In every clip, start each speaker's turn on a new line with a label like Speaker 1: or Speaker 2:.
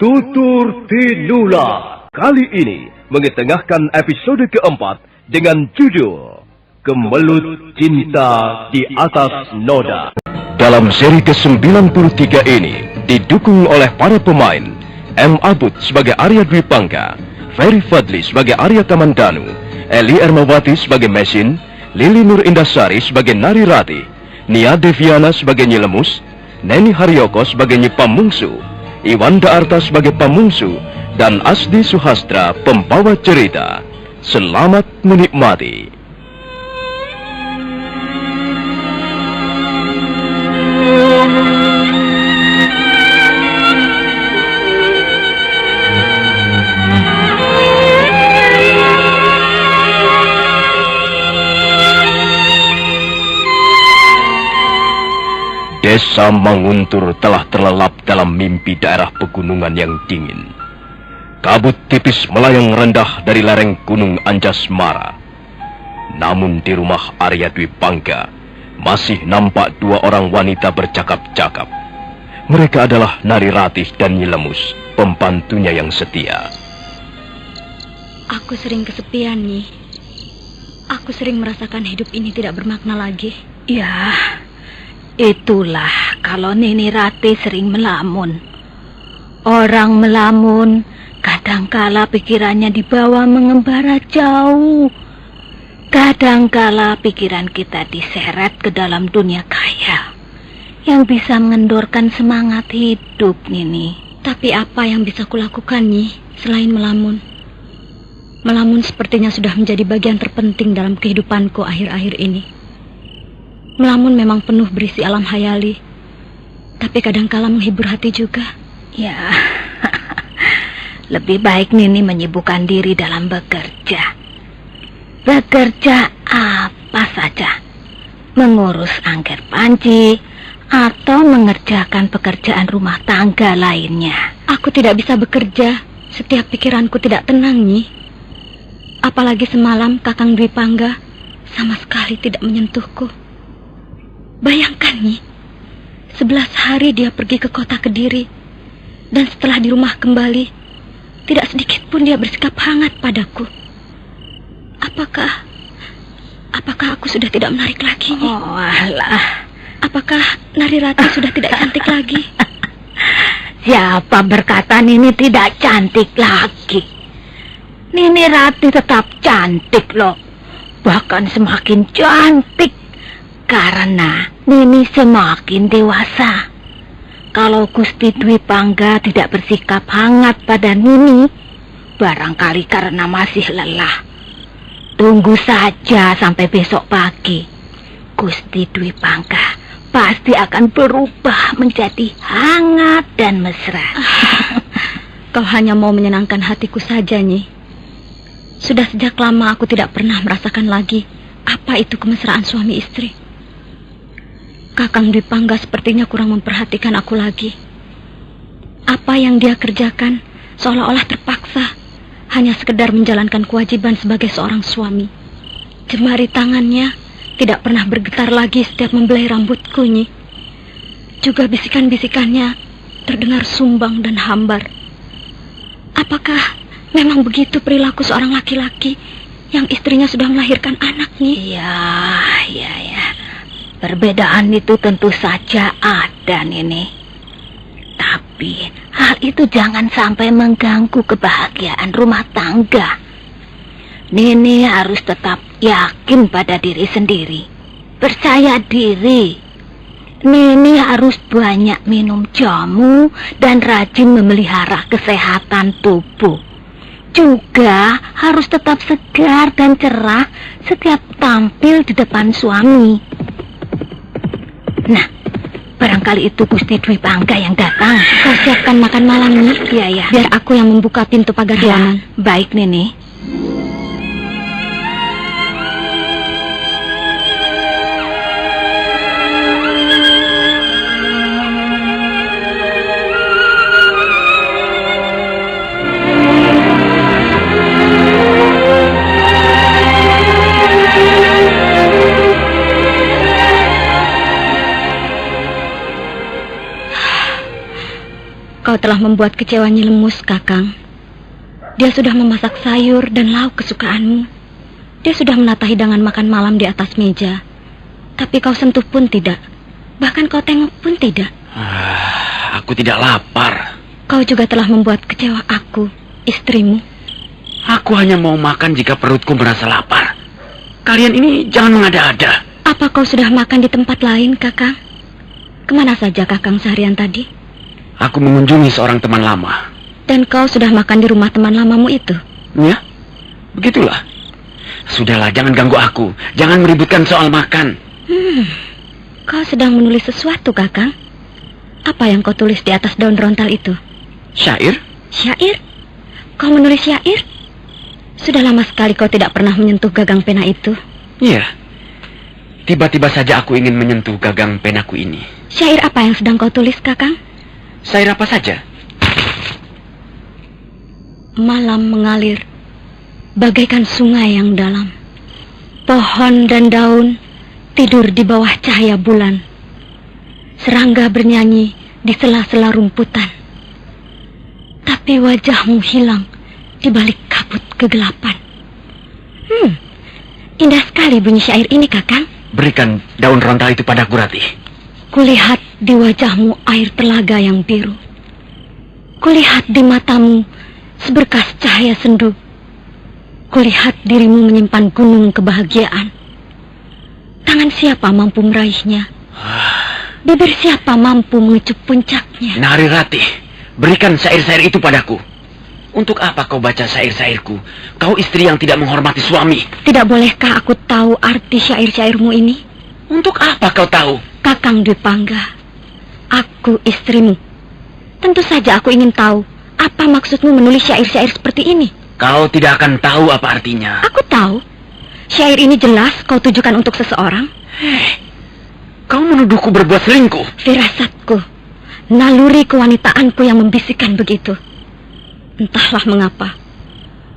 Speaker 1: Tutur Tinula kali ini mengetengahkan episode keempat dengan judul Kemelut Cinta di Atas Noda. Dalam seri ke-93 ini didukung oleh para pemain M. Abud sebagai Arya Dwi Pangga, Ferry Fadli sebagai Arya Kamandanu, Eli Ermawati sebagai Mesin, Lili Nur Indasari sebagai Nari Rati, Nia Deviana sebagai Nyi Lemus, Neni Haryoko sebagai Nyi Pamungsu, Iwan Daarta sebagai Pamungsu, dan Asdi Suhastra pembawa cerita. Selamat menikmati. Desa Manguntur telah terlelap dalam mimpi daerah pegunungan yang dingin. Kabut tipis melayang rendah dari lereng Gunung Anjasmara. Namun di rumah Arya Dwi Pangga masih nampak dua orang wanita bercakap-cakap. Mereka adalah Nari Ratih dan Nyi Lemus, pembantunya yang setia.
Speaker 2: Aku sering kesepian, Nyi. Aku sering merasakan hidup ini tidak bermakna lagi.
Speaker 3: Ya, itulah kalau Nini Rati sering melamun. Orang melamun kadangkala pikirannya dibawa mengembara jauh. Kadangkala pikiran kita diseret ke dalam dunia khayal yang bisa mengendorkan semangat hidup, Nini.
Speaker 2: Tapi apa yang bisa kulakukan, Nyi, selain melamun? Melamun sepertinya sudah menjadi bagian terpenting dalam kehidupanku akhir-akhir ini. Melamun memang penuh berisi alam hayali, tapi kadangkala menghibur hati juga.
Speaker 3: Ya, lebih baik Nini menyibukkan diri dalam bekerja. Bekerja apa saja, mengurus angker panci, atau mengerjakan pekerjaan rumah tangga lainnya.
Speaker 2: Aku tidak bisa bekerja, setiap pikiranku tidak tenang, Nyi. Apalagi semalam Kakang Dwi Pangga sama sekali tidak menyentuhku. Bayangkan, Nyi, 11 hari dia pergi ke kota Kediri, dan setelah di rumah kembali, tidak sedikit pun dia bersikap hangat padaku. Apakah aku sudah tidak menarik lagi, Nyi?
Speaker 3: Oh, alah.
Speaker 2: Apakah Nari Rati sudah tidak cantik lagi?
Speaker 3: Siapa berkata Nini tidak cantik lagi? Nini Rati tetap cantik loh, bahkan semakin cantik. Karena Nini semakin dewasa. Kalau Gusti Dwi Pangga tidak bersikap hangat pada Nini, barangkali karena masih lelah. Tunggu saja sampai besok pagi. Gusti Dwi Pangga pasti akan berubah menjadi hangat dan mesra.
Speaker 2: Kau hanya mau menyenangkan hatiku saja, Nyi. Sudah sejak lama aku tidak pernah merasakan lagi apa itu kemesraan suami istri. Kakang Dwi Pangga sepertinya kurang memperhatikan aku lagi. Apa yang dia kerjakan seolah-olah terpaksa, hanya sekedar menjalankan kewajiban sebagai seorang suami. Jemari tangannya tidak pernah bergetar lagi setiap membelai rambutku, Nyi. Juga bisikan-bisikannya terdengar sumbang dan hambar. Apakah memang begitu perilaku seorang laki-laki yang istrinya sudah melahirkan anak, Nyi?
Speaker 3: Ya. Perbedaan itu tentu saja ada, Nini. Tapi hal itu jangan sampai mengganggu kebahagiaan rumah tangga. Nini harus tetap yakin pada diri sendiri. Percaya diri. Nini harus banyak minum jamu dan rajin memelihara kesehatan tubuh. Juga harus tetap segar dan cerah setiap tampil di depan suami. Nah, barangkali itu Gusti Dwi Pangga yang datang.
Speaker 2: Kau siapkan makan malam, Nyi.
Speaker 3: Iya.
Speaker 2: Biar aku yang membuka pintu pagar ruangan.
Speaker 3: Baik, Nini.
Speaker 2: Kau Kau telah membuat kecewa Nyi Lemus, Kakang. Dia sudah memasak sayur dan lauk kesukaanmu. Dia sudah menata hidangan makan malam di atas meja. Tapi kau sentuh pun tidak. Bahkan kau tengok pun tidak.
Speaker 4: Aku tidak lapar.
Speaker 2: Kau juga telah membuat kecewa aku, istrimu.
Speaker 4: Aku hanya mau makan jika perutku merasa lapar. Kalian ini jangan mengada-ada.
Speaker 2: Apa kau sudah makan di tempat lain, Kakang? Kemana saja Kakang seharian tadi?
Speaker 4: Aku mengunjungi seorang teman lama.
Speaker 2: Dan kau sudah makan di rumah teman lamamu itu?
Speaker 4: Ya, begitulah. Sudahlah, jangan ganggu aku. Jangan meributkan soal makan.
Speaker 2: Kau sedang menulis sesuatu, Kakang? Apa yang kau tulis di atas daun rontal itu?
Speaker 4: Syair?
Speaker 2: Syair? Kau menulis syair? Sudah lama sekali kau tidak pernah menyentuh gagang pena itu.
Speaker 4: Iya. Tiba-tiba saja aku ingin menyentuh gagang penaku ini.
Speaker 2: Syair apa yang sedang kau tulis, Kakang?
Speaker 4: Syair apa saja?
Speaker 2: Malam mengalir bagaikan sungai yang dalam. Pohon dan daun tidur di bawah cahaya bulan. Serangga bernyanyi di sela-sela rumputan. Tapi wajahmu hilang di balik kabut kegelapan. Indah sekali bunyi syair ini, Kakang.
Speaker 4: Berikan daun rontal itu padaku, Ratih.
Speaker 2: Kulihat di wajahmu air telaga yang biru. Kulihat di matamu seberkas cahaya sendu. Kulihat dirimu menyimpan gunung kebahagiaan. Tangan siapa mampu meraihnya? Bibir siapa mampu mengecup puncaknya?
Speaker 4: Nari Ratih, berikan syair-syair itu padaku. Untuk apa kau baca syair-syairku? Kau istri yang tidak menghormati suami.
Speaker 2: Tidak bolehkah aku tahu arti syair-syairmu ini?
Speaker 4: Untuk apa kau tahu?
Speaker 2: Kakang Dwi Pangga, aku istrimu. Tentu saja aku ingin tahu apa maksudmu menulis syair-syair seperti ini.
Speaker 4: Kau tidak akan tahu apa artinya.
Speaker 2: Aku tahu. Syair ini jelas kau tujukan untuk seseorang.
Speaker 4: Kau menuduhku berbuat selingkuh.
Speaker 2: Firasatku, naluri kewanitaanku yang membisikkan begitu. Entahlah mengapa,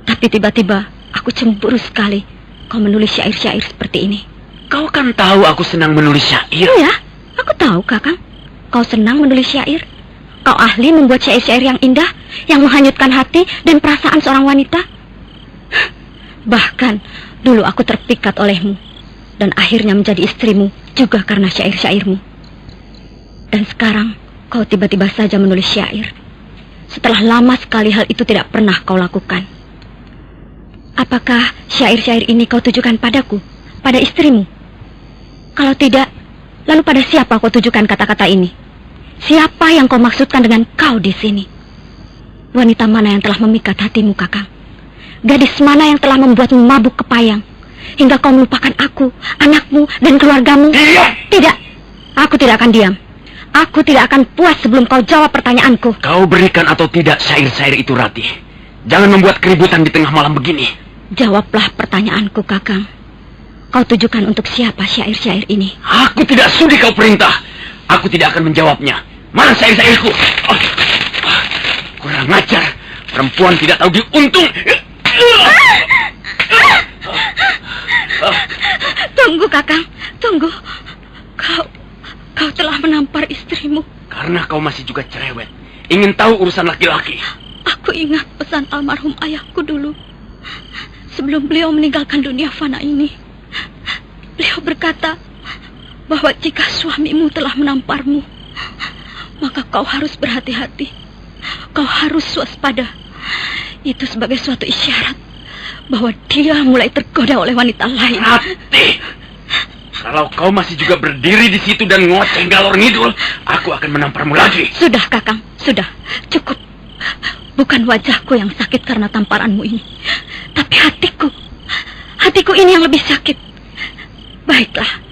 Speaker 2: tapi tiba-tiba aku cemburu sekali kau menulis syair-syair seperti ini.
Speaker 4: Kau kan tahu aku senang menulis syair.
Speaker 2: Iya, aku tahu, Kakang. Kau senang menulis syair. Kau ahli membuat syair-syair yang indah, yang menghanyutkan hati dan perasaan seorang wanita. Bahkan dulu aku terpikat olehmu, dan akhirnya menjadi istrimu juga karena syair-syairmu. Dan sekarang kau tiba-tiba saja menulis syair. Setelah lama sekali hal itu tidak pernah kau lakukan. Apakah syair-syair ini kau tujukan padaku, pada istrimu? Kalau tidak, lalu pada siapa kau tujukan kata-kata ini? Siapa yang kau maksudkan dengan kau di sini? Wanita mana yang telah memikat hatimu, Kakang? Gadis mana yang telah membuatmu mabuk kepayang hingga kau melupakan aku, anakmu, dan keluargamu?
Speaker 4: Diam!
Speaker 2: Tidak, aku tidak akan diam. Aku tidak akan puas sebelum kau jawab pertanyaanku.
Speaker 4: Kau berikan atau tidak syair-syair itu, Ratih. Jangan membuat keributan di tengah malam begini.
Speaker 2: Jawablah pertanyaanku, Kakang. Kau tujukan untuk siapa syair-syair ini?
Speaker 4: Aku tidak sudi kau perintah. Aku tidak akan menjawabnya. Mana syair-syairku? Kurang ajar. Perempuan tidak tahu diuntung.
Speaker 2: Tunggu, Kakang. Tunggu. Kau telah menampar istrimu.
Speaker 4: Karena kau masih juga cerewet. Ingin tahu urusan laki-laki.
Speaker 2: Aku ingat pesan almarhum ayahku dulu. Sebelum beliau meninggalkan dunia fana ini. Beliau berkata bahwa jika suamimu telah menamparmu, maka kau harus berhati-hati. Kau harus waspada. Itu sebagai suatu isyarat bahwa dia mulai tergoda oleh wanita lain.
Speaker 4: Ratih! Kalau kau masih juga berdiri di situ dan ngoceh galor ngidul, aku akan menamparmu lagi.
Speaker 2: Sudah, Kakang. Sudah. Cukup. Bukan wajahku yang sakit karena tamparanmu ini, tapi hatiku. Hatiku ini yang lebih sakit. Baiklah.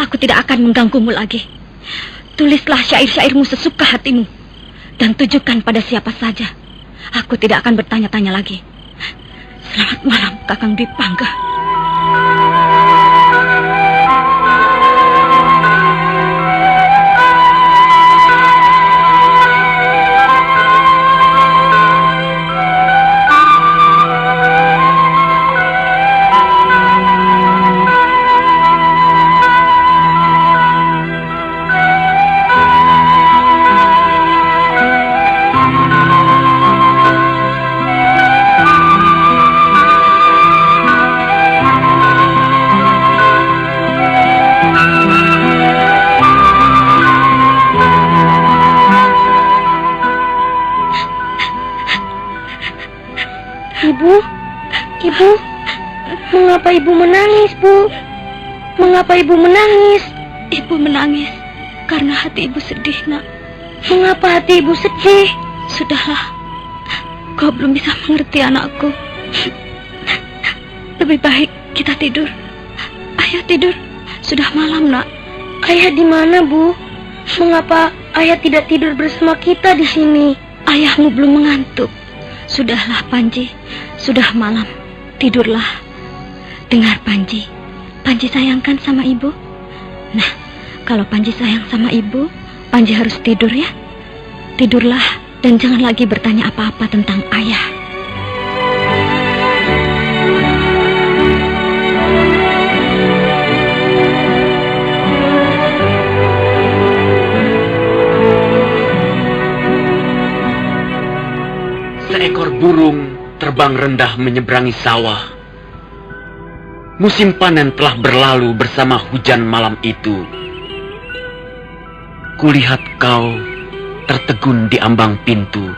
Speaker 2: Aku tidak akan mengganggumu lagi. Tulislah syair-syairmu sesuka hatimu. Dan tujukan pada siapa saja. Aku tidak akan bertanya-tanya lagi. Selamat malam, Kakang Dwi Pangga.
Speaker 3: Ibu, mengapa Ibu menangis, Bu? Mengapa Ibu menangis?
Speaker 2: Ibu menangis karena hati Ibu sedih, Nak.
Speaker 3: Mengapa hati Ibu sedih?
Speaker 2: Sudahlah, kau belum bisa mengerti anakku. Lebih baik kita tidur. Ayo tidur, sudah malam, Nak.
Speaker 3: Ayah di mana, Bu? Mengapa Ayah tidak tidur bersama kita di sini?
Speaker 2: Ayahmu belum mengantuk. Sudahlah, Panji. Sudah malam. Tidurlah. Dengar, Panji. Panji sayangkan sama ibu. Nah, kalau Panji sayang sama ibu, Panji harus tidur ya. Tidurlah dan jangan lagi bertanya apa-apa tentang ayah.
Speaker 4: Seekor burung terbang rendah menyeberangi sawah. Musim panen telah berlalu bersama hujan malam itu. Kulihat kau tertegun di ambang pintu,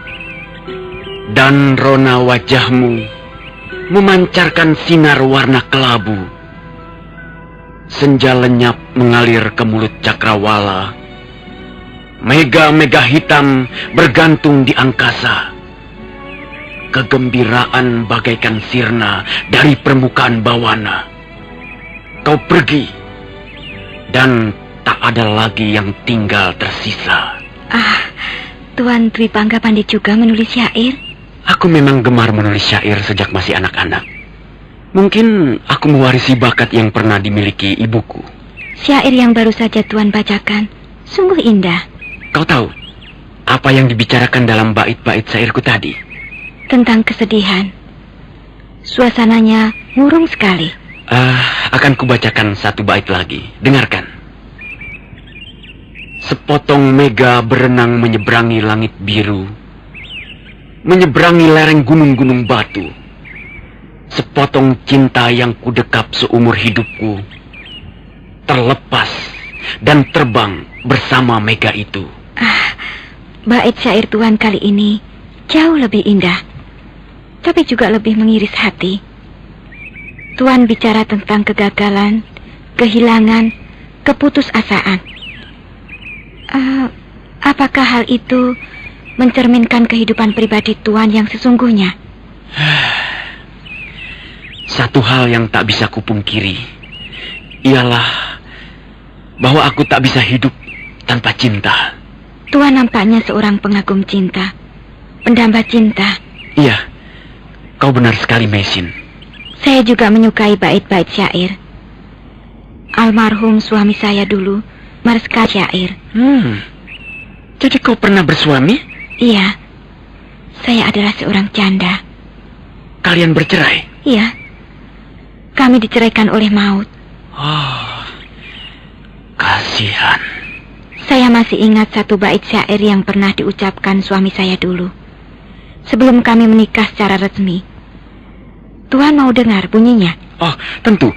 Speaker 4: dan rona wajahmu memancarkan sinar warna kelabu. Senja lenyap mengalir ke mulut cakrawala. Mega-mega hitam bergantung di angkasa. Kegembiraan bagaikan sirna dari permukaan bawana. Kau pergi, dan tak ada lagi yang tinggal tersisa.
Speaker 2: Tuan Dwi Pangga pandai juga menulis syair.
Speaker 4: Aku memang gemar menulis syair sejak masih anak-anak. Mungkin aku mewarisi bakat yang pernah dimiliki ibuku.
Speaker 2: Syair yang baru saja Tuan bacakan sungguh indah.
Speaker 4: Kau tahu apa yang dibicarakan dalam bait-bait syairku tadi?
Speaker 2: Tentang kesedihan. Suasananya murung sekali.
Speaker 4: Akan kubacakan satu bait lagi. Dengarkan. Sepotong mega berenang menyeberangi langit biru, menyeberangi lereng gunung-gunung batu. Sepotong cinta yang kudekap seumur hidupku terlepas dan terbang bersama mega itu.
Speaker 2: Bait syair Tuan kali ini jauh lebih indah, tapi juga lebih mengiris hati. Tuan bicara tentang kegagalan, kehilangan, keputusasaan. Apakah hal itu mencerminkan kehidupan pribadi Tuan yang sesungguhnya?
Speaker 4: Satu hal yang tak bisa kupungkiri ialah bahwa aku tak bisa hidup tanpa cinta.
Speaker 2: Tuan nampaknya seorang pengagum cinta, pendamba cinta.
Speaker 4: Iya, kau benar sekali, Mesin.
Speaker 2: Saya juga menyukai bait-bait syair. Almarhum suami saya dulu marskal syair.
Speaker 4: Jadi kau pernah bersuami?
Speaker 2: Iya, saya adalah seorang janda.
Speaker 4: Kalian bercerai?
Speaker 2: Iya, kami diceraikan oleh maut.
Speaker 4: Kasihan.
Speaker 2: Saya masih ingat satu bait syair yang pernah diucapkan suami saya dulu, sebelum kami menikah secara resmi. Tuan mau dengar bunyinya?
Speaker 4: Oh, tentu.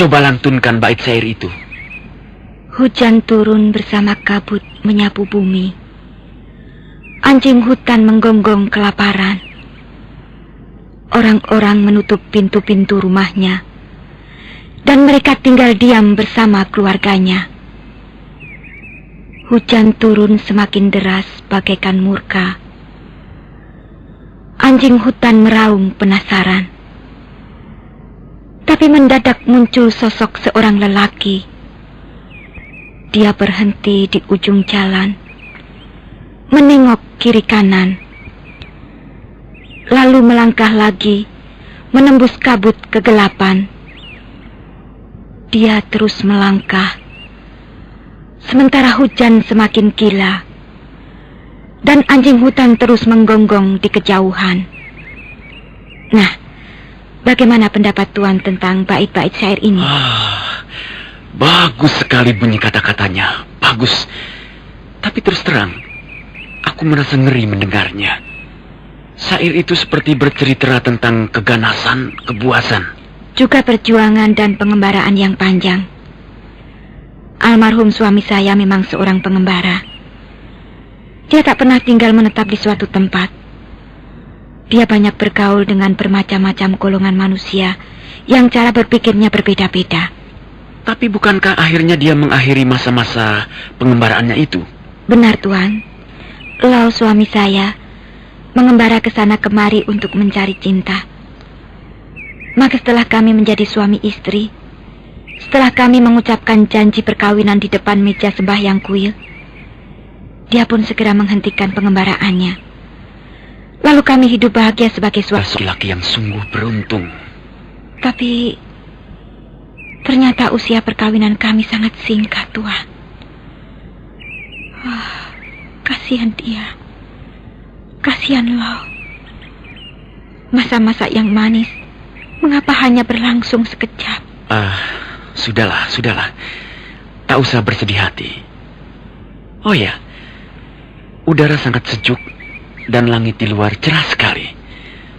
Speaker 4: Coba lantunkan bait syair itu.
Speaker 2: Hujan turun bersama kabut menyapu bumi. Anjing hutan menggonggong kelaparan. Orang-orang menutup pintu-pintu rumahnya, dan mereka tinggal diam bersama keluarganya. Hujan turun semakin deras bagaikan murka. Anjing hutan meraung penasaran. Tapi mendadak muncul sosok seorang lelaki. Dia berhenti di ujung jalan, menengok kiri kanan, lalu melangkah lagi, menembus kabut kegelapan. Dia terus melangkah, sementara hujan semakin gila, dan anjing hutan terus menggonggong di kejauhan. Nah, bagaimana pendapat Tuan tentang bait-bait syair ini?
Speaker 4: Bagus sekali bunyi kata-katanya. Bagus. Tapi terus terang, aku merasa ngeri mendengarnya. Syair itu seperti bercerita tentang keganasan, kebuasan.
Speaker 2: Juga perjuangan dan pengembaraan yang panjang. Almarhum suami saya memang seorang pengembara. Dia tak pernah tinggal menetap di suatu tempat. Dia banyak bergaul dengan bermacam-macam golongan manusia yang cara berpikirnya berbeda-beda.
Speaker 4: Tapi bukankah akhirnya dia mengakhiri masa-masa pengembaraannya itu?
Speaker 2: Benar, Tuan. Lau suami saya mengembara ke sana kemari untuk mencari cinta. Maka setelah kami menjadi suami istri, setelah kami mengucapkan janji perkawinan di depan meja sembahyang kuil, dia pun segera menghentikan pengembaraannya. Lalu kami hidup bahagia sebagai suami.
Speaker 4: Laki-laki yang sungguh beruntung.
Speaker 2: Tapi ternyata usia perkawinan kami sangat singkat, Tuan. Kasihan dia. Kasihan Lau. Masa-masa yang manis, mengapa hanya berlangsung sekejap?
Speaker 4: Sudahlah. Tak usah bersedih hati. Oh ya, udara sangat sejuk dan langit di luar cerah sekali.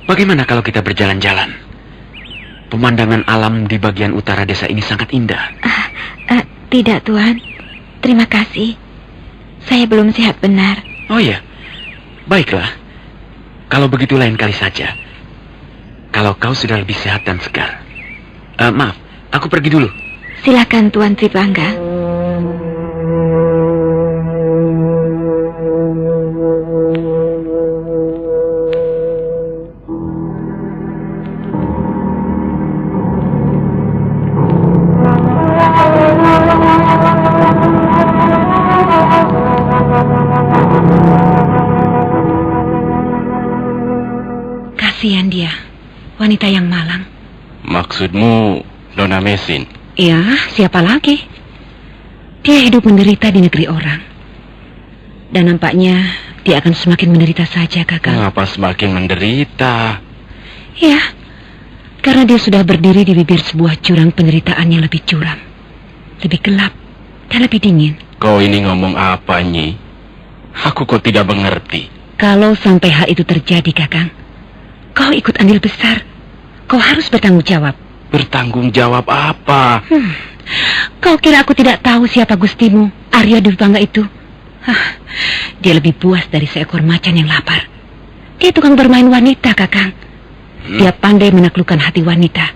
Speaker 4: Bagaimana kalau kita berjalan-jalan? Pemandangan alam di bagian utara desa ini sangat indah.
Speaker 2: Tidak, Tuan. Terima kasih. Saya belum sehat benar.
Speaker 4: Oh ya, baiklah. Kalau begitu lain kali saja. Kalau kau sudah lebih sehat dan segar. Maaf, aku pergi dulu.
Speaker 2: Silakan, Tuan Tribangga. Kasihan dia, wanita yang malang.
Speaker 5: Maksudmu Nona Mesin?
Speaker 2: Ya, siapa lagi? Dia hidup menderita di negeri orang. Dan nampaknya dia akan semakin menderita saja, Kakak.
Speaker 5: Mengapa semakin menderita?
Speaker 2: Ya, karena dia sudah berdiri di bibir sebuah jurang penderitaan yang lebih curam, lebih gelap, dan lebih dingin.
Speaker 5: Kau ini ngomong apa, Nyi? Aku kok tidak mengerti.
Speaker 2: Kalau sampai hal itu terjadi, Kakang, kau ikut andil besar. Kau harus bertanggung jawab.
Speaker 5: Bertanggung jawab apa?
Speaker 2: Kau kira aku tidak tahu siapa gustimu, Arya Dwipangga itu? Dia lebih buas dari seekor macan yang lapar. Dia tukang bermain wanita, Kakang. Dia pandai menaklukkan hati wanita,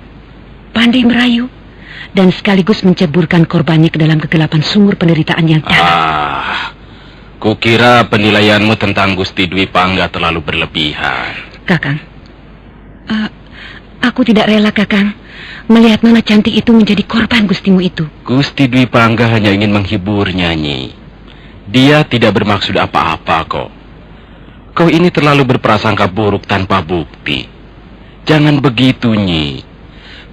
Speaker 2: pandai merayu, dan sekaligus menceburkan korbannya ke dalam kegelapan sumur penderitaan yang dalam.
Speaker 5: Kukira penilaianmu tentang Gusti Dwipangga terlalu berlebihan.
Speaker 2: Kakang, aku tidak rela, Kakang, melihat Nona cantik itu menjadi korban gustimu itu.
Speaker 5: Gusti Dwipangga hanya ingin menghiburnya, Nyi. Dia tidak bermaksud apa-apa kok. Kau ini terlalu berprasangka buruk tanpa bukti. Jangan begitu, Nyi.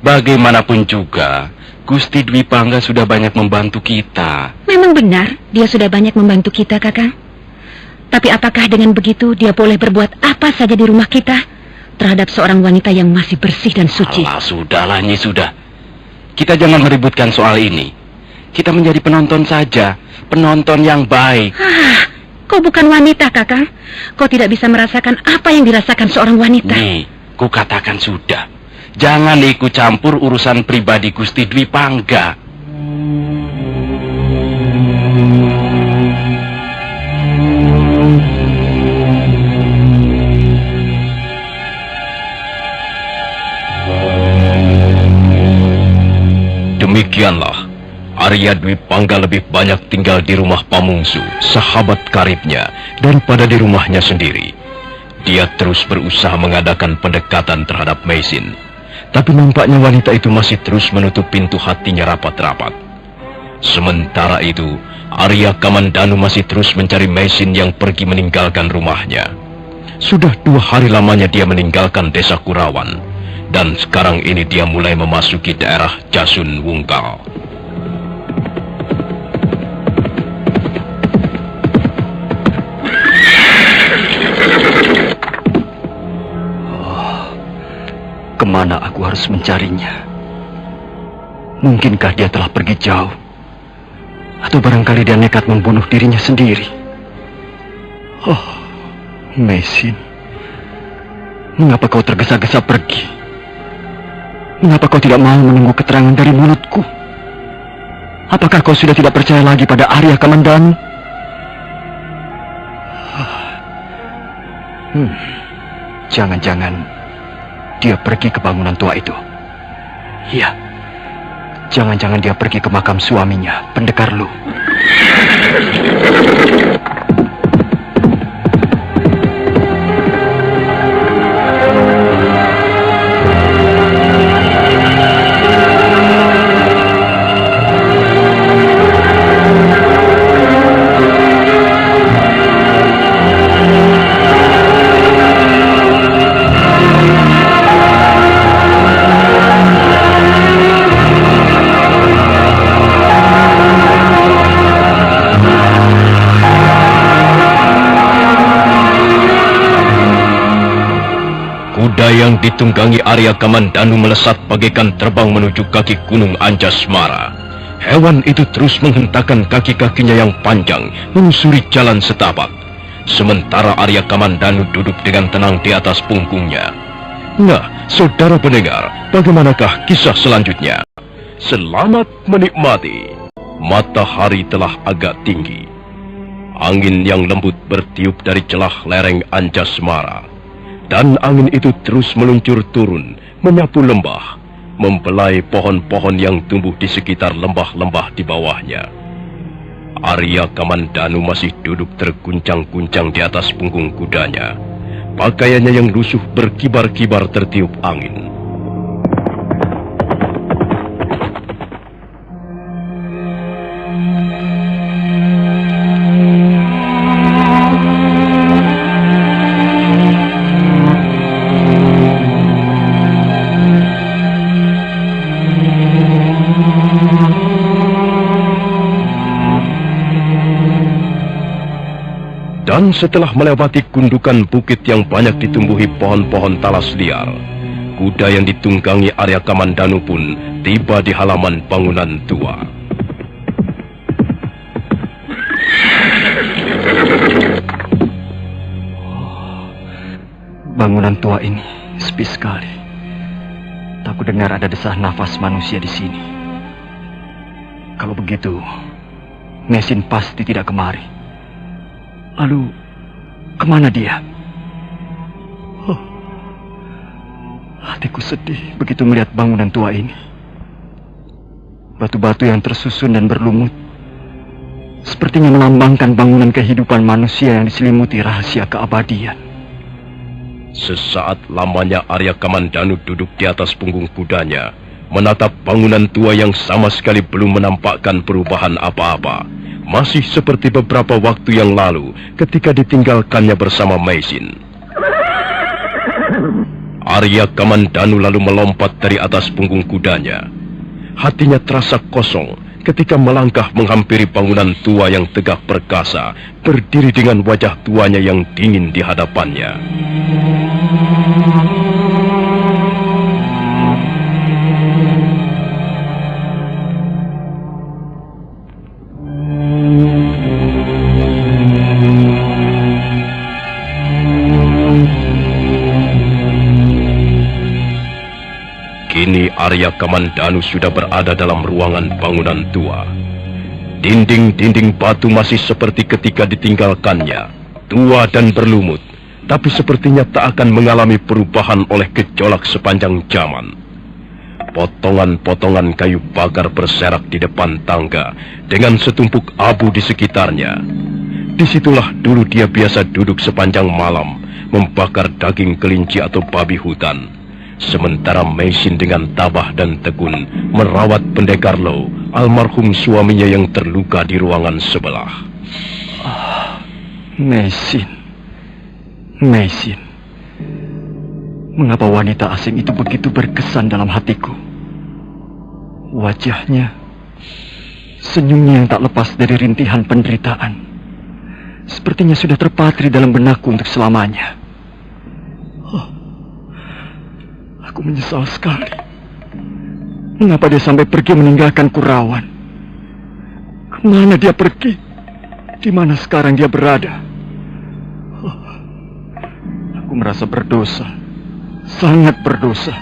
Speaker 5: Bagaimanapun juga, Gusti Dwipangga sudah banyak membantu kita.
Speaker 2: Memang benar, dia sudah banyak membantu kita, Kakang. Tapi apakah dengan begitu dia boleh berbuat apa saja di rumah kita terhadap seorang wanita yang masih bersih dan suci?
Speaker 5: Alah, sudahlah, Nyi, sudah. Kita jangan meributkan soal ini. Kita menjadi penonton saja, penonton yang baik.
Speaker 2: Kau bukan wanita, Kakang. Kau tidak bisa merasakan apa yang dirasakan seorang wanita.
Speaker 5: Nyi, ku katakan sudah. Jangan ikut campur urusan pribadi Gusti Dwipangga.
Speaker 1: Demikianlah, Arya Dwipangga lebih banyak tinggal di rumah Pamungsu, sahabat karibnya, daripada di rumahnya sendiri. Dia terus berusaha mengadakan pendekatan terhadap Mesin. Tapi nampaknya wanita itu masih terus menutup pintu hatinya rapat-rapat. Sementara itu, Arya Kamandanu masih terus mencari Mesin yang pergi meninggalkan rumahnya. Sudah 2 hari lamanya dia meninggalkan desa Kurawan. Dan sekarang ini dia mulai memasuki daerah Jasun Wungkal.
Speaker 4: Kemana aku harus mencarinya? Mungkinkah dia telah pergi jauh? Atau barangkali dia nekat membunuh dirinya sendiri? Oh, Mesin, mengapa kau tergesa-gesa pergi? Mengapa kau tidak mau menunggu keterangan dari mulutku? Apakah kau sudah tidak percaya lagi pada Arya Kamandanu?
Speaker 5: Jangan-jangan dia pergi ke bangunan tua itu. Iya, jangan-jangan dia pergi ke makam suaminya, Pendekar Lu.
Speaker 1: Kuda yang ditunggangi Arya Kamandanu melesat bagaikan terbang menuju kaki gunung Anjasmara. Hewan itu terus menghentakkan kaki-kakinya yang panjang menyusuri jalan setapak. Sementara Arya Kamandanu duduk dengan tenang di atas punggungnya. Nah, saudara pendengar, bagaimanakah kisah selanjutnya? Selamat menikmati. Matahari telah agak tinggi. Angin yang lembut bertiup dari celah lereng Anjasmara. Dan angin itu terus meluncur turun, menyapu lembah, membelai pohon-pohon yang tumbuh di sekitar lembah-lembah di bawahnya. Arya Kamandanu masih duduk terguncang-guncang di atas punggung kudanya. Pakaiannya yang lusuh berkibar-kibar tertiup angin. Dan setelah melewati gundukan bukit yang banyak ditumbuhi pohon-pohon talas liar, kuda yang ditunggangi Arya Kamandanu pun tiba di halaman bangunan tua.
Speaker 5: Bangunan tua ini sepi sekali. Tak kudengar ada desah nafas manusia di sini. Kalau begitu, Mesin pasti tidak kemari. Lalu, kemana dia? Oh, hatiku sedih begitu melihat bangunan tua ini. Batu-batu yang tersusun dan berlumut sepertinya melambangkan bangunan kehidupan manusia yang diselimuti rahasia keabadian.
Speaker 1: Sesaat lamanya Arya Kamandanu duduk di atas punggung kudanya, menatap bangunan tua yang sama sekali belum menampakkan perubahan apa-apa. Masih seperti beberapa waktu yang lalu ketika ditinggalkannya bersama Mesin. Arya Kamandanu lalu melompat dari atas punggung kudanya. Hatinya terasa kosong ketika melangkah menghampiri bangunan tua yang tegak perkasa, berdiri dengan wajah tuanya yang dingin di hadapannya. Kini Arya Kamandanu sudah berada dalam ruangan bangunan tua. Dinding-dinding batu masih seperti ketika ditinggalkannya, tua dan berlumut, tapi sepertinya tak akan mengalami perubahan oleh gejolak sepanjang zaman. Potongan-potongan kayu bakar berserak di depan tangga dengan setumpuk abu di sekitarnya. Disitulah dulu dia biasa duduk sepanjang malam, membakar daging kelinci atau babi hutan. Sementara Mesin dengan tabah dan tekun merawat Pendekar Lo, almarhum suaminya yang terluka di ruangan sebelah.
Speaker 5: Mesin. Mengapa wanita asing itu begitu berkesan dalam hatiku? Wajahnya, senyumnya yang tak lepas dari rintihan penderitaan, sepertinya sudah terpatri dalam benakku untuk selamanya. Aku menyesal sekali. Mengapa dia sampai pergi meninggalkan Kurawan? Kemana dia pergi? Di mana sekarang dia berada? Aku merasa berdosa. Sangat berdosa.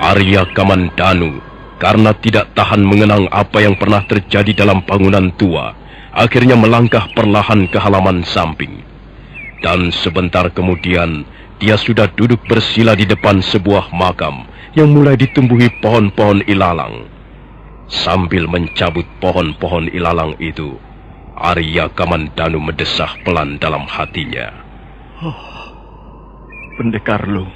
Speaker 1: Arya Kamandanu, karena tidak tahan mengenang apa yang pernah terjadi dalam bangunan tua, akhirnya melangkah perlahan ke halaman samping. Dan sebentar kemudian, dia sudah duduk bersila di depan sebuah makam yang mulai ditumbuhi pohon-pohon ilalang. Sambil mencabut pohon-pohon ilalang itu, Arya Kamandanu mendesah pelan dalam hatinya.
Speaker 6: Pendekar Lu.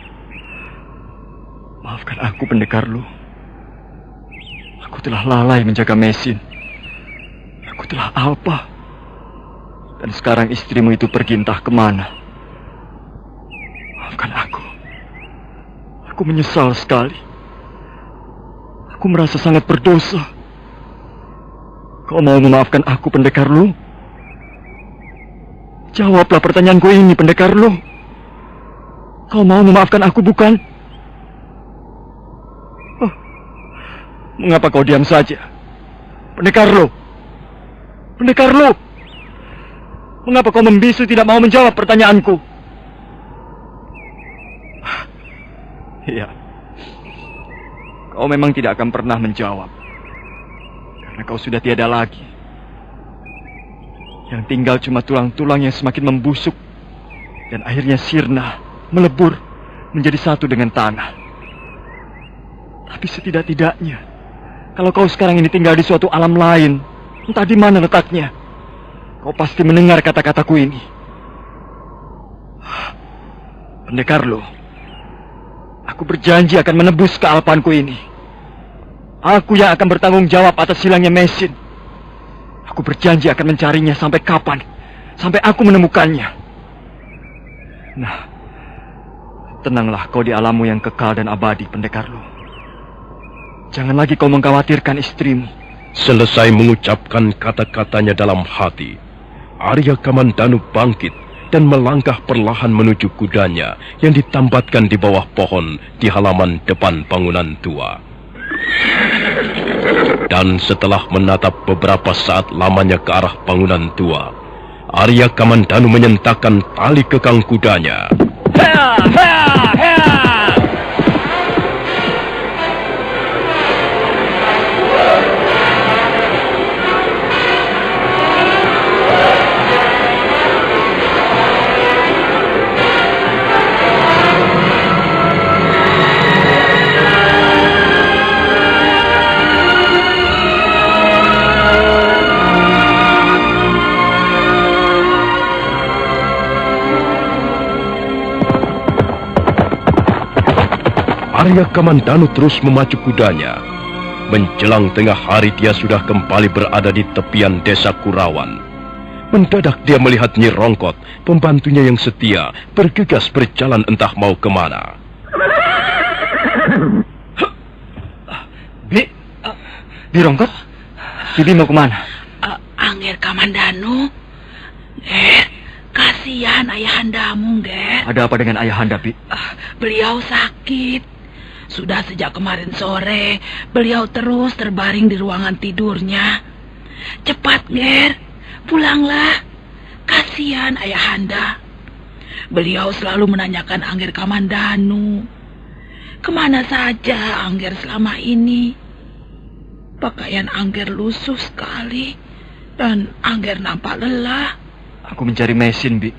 Speaker 6: Maafkan aku, Pendekar Lu. Aku telah lalai menjaga Mesin. Aku telah alpa. Dan sekarang istrimu itu pergi entah kemana. Maafkan aku. Aku menyesal sekali. Aku merasa sangat berdosa. Kau mau memaafkan aku, Pendekar Lu? Jawablah pertanyaanku ini, Pendekar Lu. Kau mau memaafkan aku, bukan? Oh, mengapa kau diam saja? Pendekar Lu. Pendekar Lu. Mengapa kau membisu tidak mau menjawab pertanyaanku? Iya. Kau memang tidak akan pernah menjawab. Karena kau sudah tiada lagi. Yang tinggal cuma tulang-tulang yang semakin membusuk. Dan akhirnya sirna, melebur, menjadi satu dengan tanah. Tapi setidak-tidaknya, kalau kau sekarang ini tinggal di suatu alam lain, entah di mana letaknya, kau pasti mendengar kata-kataku ini. Pendekar Lu, aku berjanji akan menebus kealpaanku ini. Aku yang akan bertanggung jawab atas hilangnya Mesin. Aku berjanji akan mencarinya sampai kapan, sampai aku menemukannya. Nah, tenanglah kau di alammu yang kekal dan abadi, Pendekar Lu. Jangan lagi kau mengkhawatirkan istrimu.
Speaker 1: Selesai mengucapkan kata-katanya dalam hati, Arya Kamandanu bangkit dan melangkah perlahan menuju kudanya yang ditambatkan di bawah pohon di halaman depan bangunan tua. Dan setelah menatap beberapa saat lamanya ke arah bangunan tua, Arya Kamandanu menyentakkan tali kekang kudanya. Arya Kamandanu terus memacu kudanya. Menjelang tengah hari dia sudah kembali berada di tepian desa Kurawan. Mendadak dia melihat Nyi Rongkot, pembantunya yang setia, bergegas berjalan entah mau kemana.
Speaker 6: Bi Rongkot, Bibi mau kemana?
Speaker 3: Angger Kamandanu. Kasihan ayahandamu, Ger.
Speaker 6: Ada apa dengan ayahanda, Bi?
Speaker 3: Beliau sakit. Sudah sejak kemarin sore, beliau terus terbaring di ruangan tidurnya. Cepat, Ger, pulanglah. Kasihan ayahanda. Beliau selalu menanyakan Angger Kamandanu. Kemana saja Angger selama ini? Pakaian Angger lusuh sekali, dan Angger nampak lelah.
Speaker 6: Aku mencari Mesin, Bi.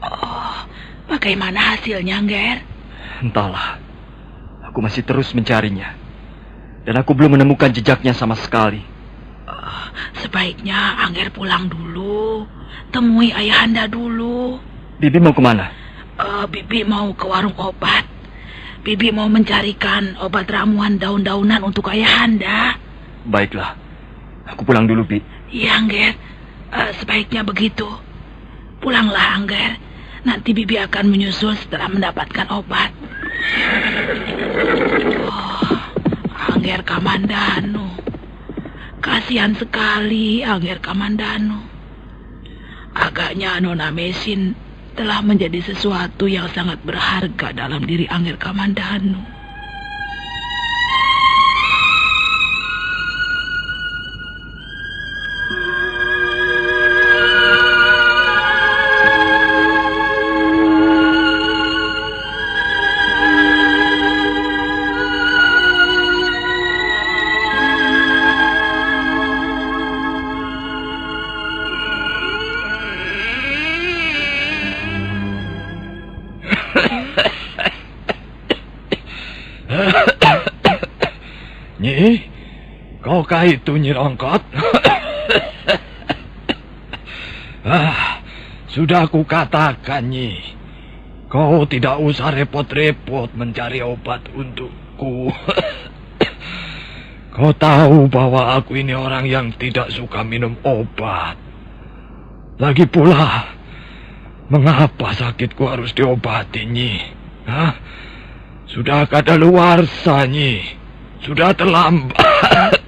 Speaker 3: Oh, bagaimana hasilnya, Ger?
Speaker 6: Entahlah. Aku masih terus mencarinya. Dan aku belum menemukan jejaknya sama sekali.
Speaker 3: Sebaiknya Angger pulang dulu. Temui ayahanda dulu.
Speaker 6: Bibi mau kemana?
Speaker 3: Bibi mau ke warung obat. Bibi mau mencarikan obat ramuan daun-daunan untuk ayahanda.
Speaker 6: Baiklah. Aku pulang dulu, Bi.
Speaker 3: Iya, Angger. Sebaiknya begitu. Pulanglah, Angger. Nanti Bibi akan menyusul setelah mendapatkan obat. Oh, Angger Kamandanu. Kasihan sekali Angger Kamandanu. Agaknya Nona Mesin telah menjadi sesuatu yang sangat berharga dalam diri Angger Kamandanu.
Speaker 6: Nyi, kaukah itu Nyi Rongkot? Sudah aku katakan, Nyi. Kau tidak usah repot-repot mencari obat untukku. Kau tahu bahwa aku ini orang yang tidak suka minum obat. Lagi pula, mengapa sakitku harus diobati, Nyi? Sudah kadaluarsa, Nyi. Sudah terlambat.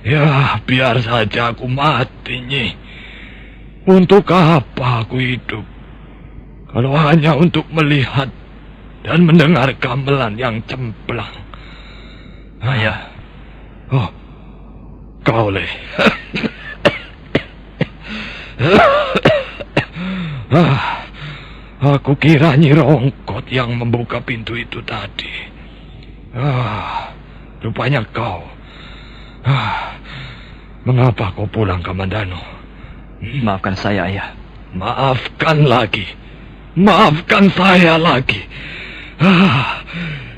Speaker 6: Ya, biar saja aku mati, Nyi. Untuk apa aku hidup? Kalau hanya untuk melihat dan mendengar gamelan yang cemplang. Ayah. Oh, kau Le. Aku kira Nyi Rongkot yang membuka pintu itu tadi. Rupanya kau. Mengapa kau pulang, Kamandano?
Speaker 7: Maafkan saya, Ayah.
Speaker 6: Maafkan lagi. Maafkan saya lagi.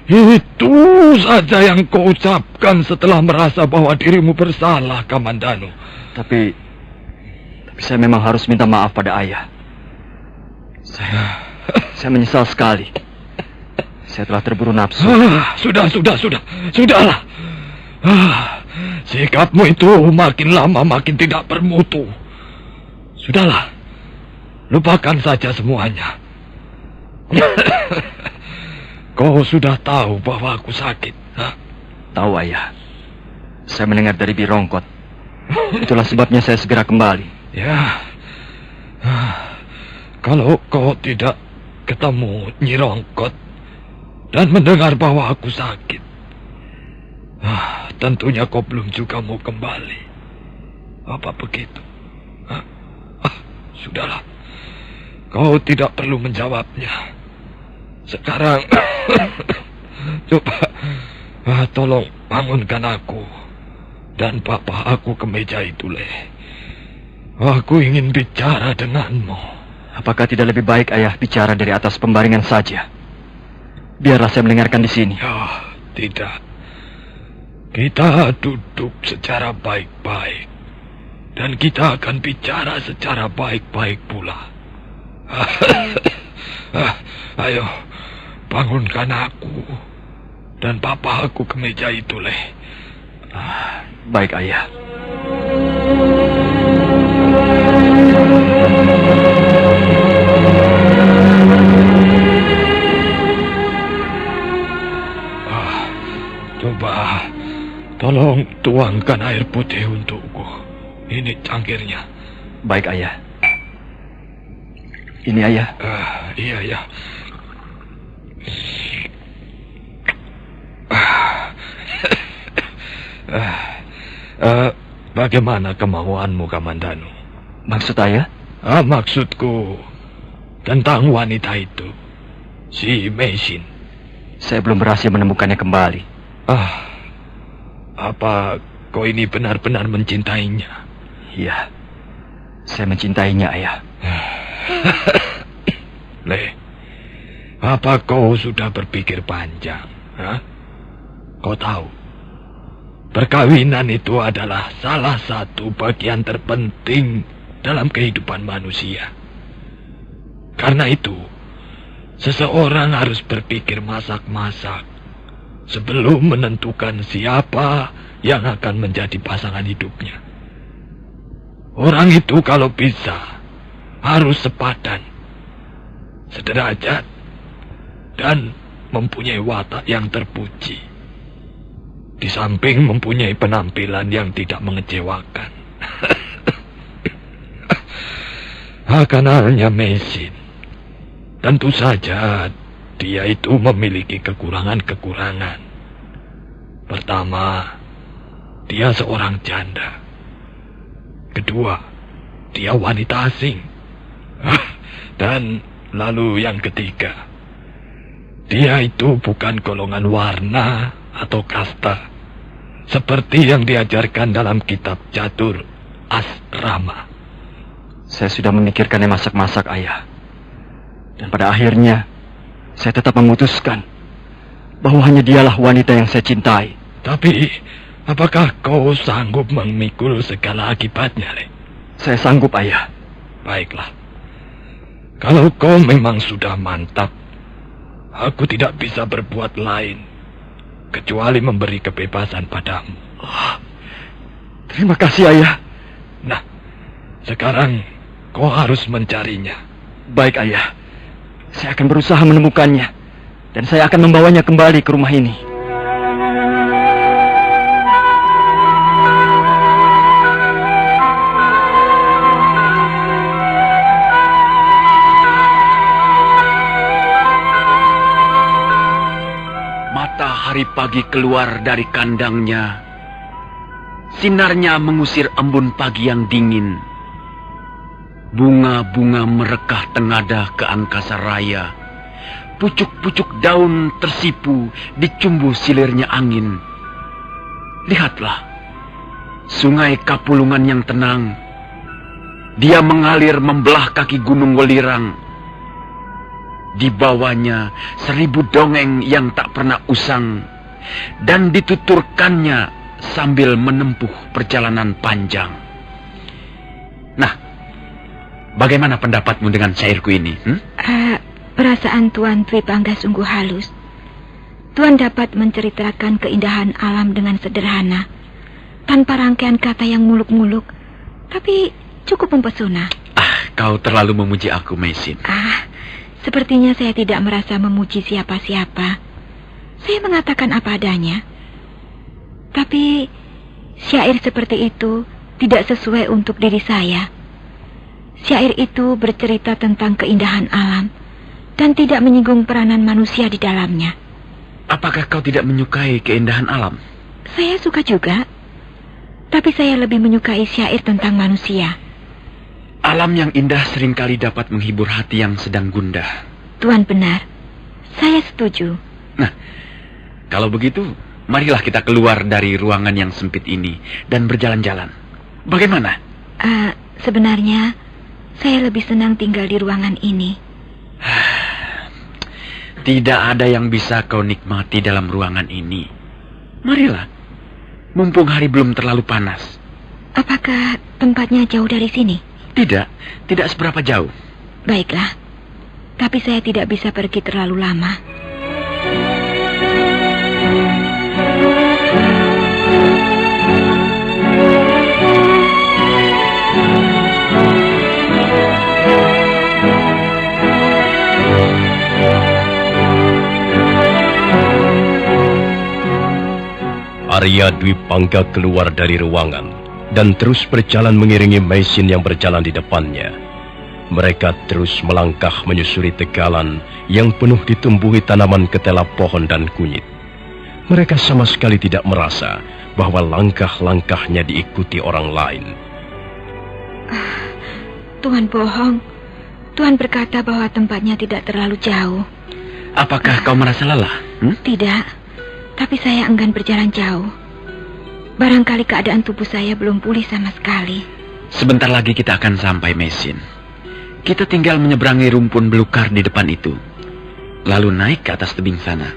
Speaker 6: Itu saja yang kau ucapkan setelah merasa bahwa dirimu bersalah, Kamandano.
Speaker 7: Tapi saya memang harus minta maaf pada Ayah. Saya menyesal sekali. Saya telah terburu nafsu.
Speaker 6: Sudahlah. Sikapmu itu makin lama makin tidak bermutu. Sudahlah, lupakan saja semuanya. Kau sudah tahu bahwa aku sakit,
Speaker 7: Tahu, Ayah. Saya mendengar dari Birongkot. Itulah sebabnya saya segera kembali.
Speaker 6: Ya, kalau kau tidak ketemu Nyi Rongkot dan mendengar bahwa aku sakit, tentunya kau belum juga mau kembali. Apa begitu? Sudahlah, kau tidak perlu menjawabnya. Sekarang, coba tolong bangunkan aku dan papa aku ke meja itu, Le. Aku ingin bicara denganmu.
Speaker 7: Apakah tidak lebih baik Ayah bicara dari atas pembaringan saja? Biarlah saya mendengarkan di sini.
Speaker 6: Ya, tidak. Kita duduk secara baik-baik. Dan kita akan bicara secara baik-baik pula. Ayo, bangunkan aku dan papa aku ke meja itu, Le.
Speaker 7: Baik, Ayah.
Speaker 6: Coba, tolong tuangkan air putih untukku. Ini cangkirnya.
Speaker 7: Baik, Ayah. Ini, Ayah.
Speaker 6: Iya, ya. Bagaimana kemauanmu, Kamandano?
Speaker 7: Maksud Ayah?
Speaker 6: Maksudku tentang wanita itu, si Mesin.
Speaker 7: Saya belum berhasil menemukannya kembali.
Speaker 6: Apa kau ini benar-benar mencintainya?
Speaker 7: Iya, saya mencintainya, Ayah.
Speaker 6: Le, apa kau sudah berpikir panjang? Kau tahu, perkawinan itu adalah salah satu bagian terpenting dalam kehidupan manusia. Karena itu, seseorang harus berpikir masak-masak sebelum menentukan siapa yang akan menjadi pasangan hidupnya. Orang itu kalau bisa harus sepadan, sederajat, dan mempunyai watak yang terpuji. Di samping mempunyai penampilan yang tidak mengecewakan. Akan halnya Mesin. Tentu saja dia itu memiliki kekurangan-kekurangan. Pertama, dia seorang janda. Kedua, dia wanita asing. Dan lalu yang ketiga, dia itu bukan golongan warna atau kasta seperti yang diajarkan dalam kitab catur asrama.
Speaker 7: Saya sudah memikirkannya masak-masak, Ayah. Dan pada akhirnya, saya tetap memutuskan
Speaker 6: bahwa hanya dialah wanita yang saya cintai.
Speaker 8: Tapi, apakah kau sanggup memikul segala akibatnya, Le?
Speaker 6: Saya sanggup, Ayah.
Speaker 8: Baiklah. Kalau kau memang sudah mantap, aku tidak bisa berbuat lain kecuali memberi kebebasan padamu.
Speaker 6: Terima kasih, Ayah.
Speaker 8: Nah, sekarang kau harus mencarinya.
Speaker 6: Baik, Ayah. Saya akan berusaha menemukannya. Dan saya akan membawanya kembali ke rumah ini.
Speaker 4: Matahari pagi keluar dari kandangnya. Sinarnya mengusir embun pagi yang dingin. Bunga-bunga merekah tengadah ke angkasa raya. Pucuk-pucuk daun tersipu dicumbu silirnya angin. Lihatlah, sungai Kapulungan yang tenang. Dia mengalir membelah kaki gunung Welirang. Di bawahnya 1000 dongeng yang tak pernah usang. Dan dituturkannya sambil menempuh perjalanan panjang. Nah, bagaimana pendapatmu dengan syairku ini?
Speaker 2: Perasaan Tuan Dwi Pangga sungguh halus. Tuan dapat menceritakan keindahan alam dengan sederhana, tanpa rangkaian kata yang muluk-muluk, tapi cukup mempesona.
Speaker 4: Kau terlalu memuji aku, Meisin.
Speaker 2: Sepertinya saya tidak merasa memuji siapa-siapa. Saya mengatakan apa adanya. Tapi syair seperti itu tidak sesuai untuk diri saya. Syair itu bercerita tentang keindahan alam dan tidak menyinggung peranan manusia di dalamnya.
Speaker 4: Apakah kau tidak menyukai keindahan alam?
Speaker 2: Saya suka juga, tapi saya lebih menyukai syair tentang manusia.
Speaker 4: Alam yang indah seringkali dapat menghibur hati yang sedang gundah.
Speaker 2: Tuan benar, saya setuju.
Speaker 4: Nah, kalau begitu, marilah kita keluar dari ruangan yang sempit ini dan berjalan-jalan. Bagaimana?
Speaker 2: Sebenarnya, saya lebih senang tinggal di ruangan ini.
Speaker 4: Tidak ada yang bisa kau nikmati dalam ruangan ini. Marilah, mumpung hari belum terlalu panas.
Speaker 2: Apakah tempatnya jauh dari sini?
Speaker 4: Tidak seberapa jauh.
Speaker 2: Baiklah, tapi saya tidak bisa pergi terlalu lama.
Speaker 1: Arya Dwi Pangga keluar dari ruangan dan terus berjalan mengiringi Meisin yang berjalan di depannya. Mereka terus melangkah menyusuri tegalan yang penuh ditumbuhi tanaman ketela pohon dan kunyit. Mereka sama sekali tidak merasa bahwa langkah-langkahnya diikuti orang lain.
Speaker 2: Tuan bohong. Tuan berkata bahwa tempatnya tidak terlalu jauh.
Speaker 4: Apakah kau merasa lelah?
Speaker 2: Tidak, tapi saya enggan berjalan jauh. Barangkali keadaan tubuh saya belum pulih sama sekali.
Speaker 4: Sebentar lagi kita akan sampai, Meisin. Kita tinggal menyeberangi rumpun belukar di depan itu, lalu naik ke atas tebing sana.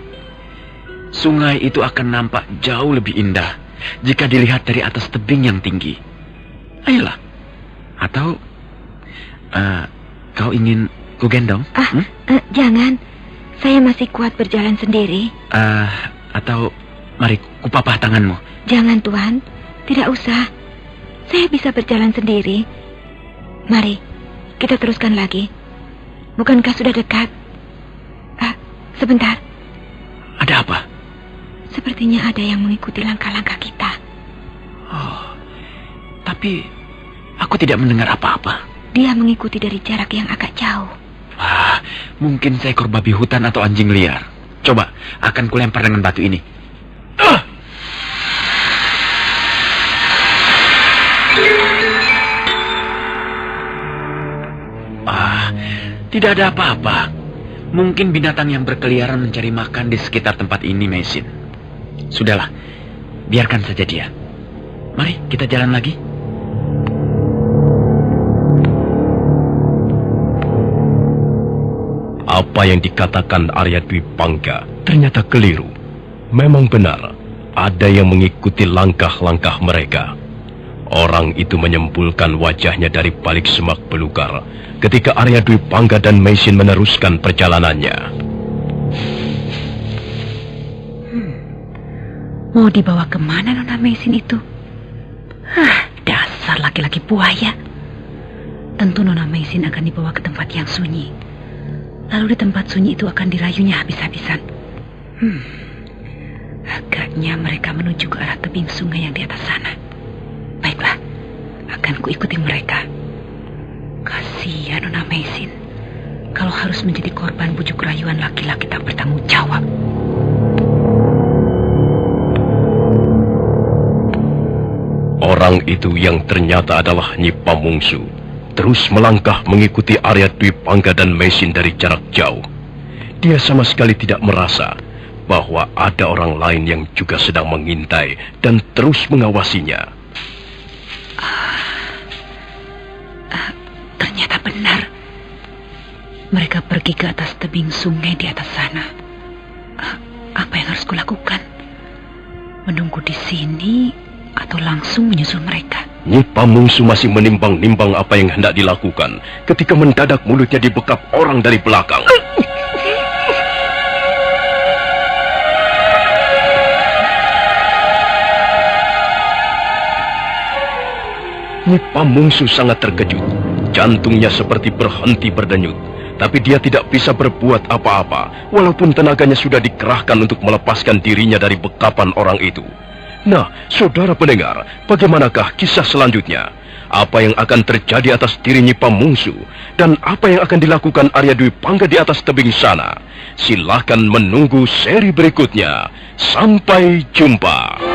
Speaker 4: Sungai itu akan nampak jauh lebih indah jika dilihat dari atas tebing yang tinggi. Ayolah. Atau kau ingin ku gendong?
Speaker 2: Jangan. Saya masih kuat berjalan sendiri.
Speaker 4: Atau mari kupapah tanganmu.
Speaker 2: Jangan, Tuan. Tidak usah. Saya bisa berjalan sendiri. Mari, kita teruskan lagi. Bukankah sudah dekat? Sebentar.
Speaker 4: Ada apa?
Speaker 2: Sepertinya ada yang mengikuti langkah-langkah kita.
Speaker 4: Tapi aku tidak mendengar apa-apa.
Speaker 2: Dia mengikuti dari jarak yang agak jauh.
Speaker 4: Mungkin seekor babi hutan atau anjing liar. Coba, akan kulempar dengan batu ini. Tidak ada apa-apa. Mungkin binatang yang berkeliaran mencari makan di sekitar tempat ini, Meisin. Sudahlah, biarkan saja dia. Mari kita jalan lagi.
Speaker 1: Apa yang dikatakan Arya Dwi Pangga ternyata keliru. Memang benar, ada yang mengikuti langkah-langkah mereka. Orang itu menyembulkan wajahnya dari balik semak belukar ketika Arya Dwi Pangga dan Meisin meneruskan perjalanannya.
Speaker 3: Mau dibawa kemana Nona Meisin itu? Dasar laki-laki buaya. Tentu Nona Meisin akan dibawa ke tempat yang sunyi. Lalu di tempat sunyi itu akan dirayunya habis-habisan. Agaknya mereka menuju ke arah tebing sungai yang di atas sana. Baiklah, akan kuikuti mereka. Kasihan Nona Meisin kalau harus menjadi korban bujuk rayuan laki-laki tak bertanggung jawab.
Speaker 1: Orang itu yang ternyata adalah Nyi Pamungsu terus melangkah mengikuti Arya Dwi Pangga dan Meisin dari jarak jauh. Dia sama sekali tidak merasa bahwa ada orang lain yang juga sedang mengintai dan terus mengawasinya.
Speaker 3: Ternyata benar. Mereka pergi ke atas tebing sungai di atas sana. Apa yang harus kulakukan? Menunggu di sini atau langsung menyusul mereka?
Speaker 1: Nyi Pamungsu masih menimbang-nimbang apa yang hendak dilakukan ketika mendadak mulutnya dibekap orang dari belakang. Nyi Pamungsu sangat terkejut. Jantungnya seperti berhenti berdenyut. Tapi dia tidak bisa berbuat apa-apa, walaupun tenaganya sudah dikerahkan untuk melepaskan dirinya dari bekapan orang itu. Nah, saudara pendengar, bagaimanakah kisah selanjutnya? Apa yang akan terjadi atas diri Nyi Pamungsu? Dan apa yang akan dilakukan Arya Dwi Pangga di atas tebing sana? Silakan menunggu seri berikutnya. Sampai jumpa.